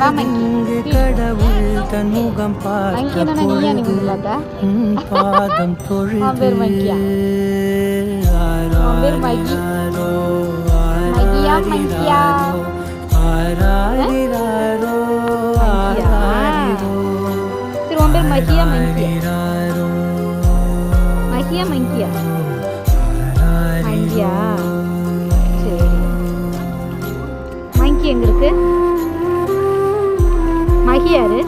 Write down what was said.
வா மங்கி கடவுள் தன் முகம் மங்கி என்ன நீயா நீ முன்னால பாதம் தொழுது பேர் மங்கியா பேர் மங்கி மங்கியா மங்கியா சரி உன் பேர் மகியா மங்கியா மகியா மங்கியா மங்கியா சரி மங்கி எங்க இருக்கு மகி யாரு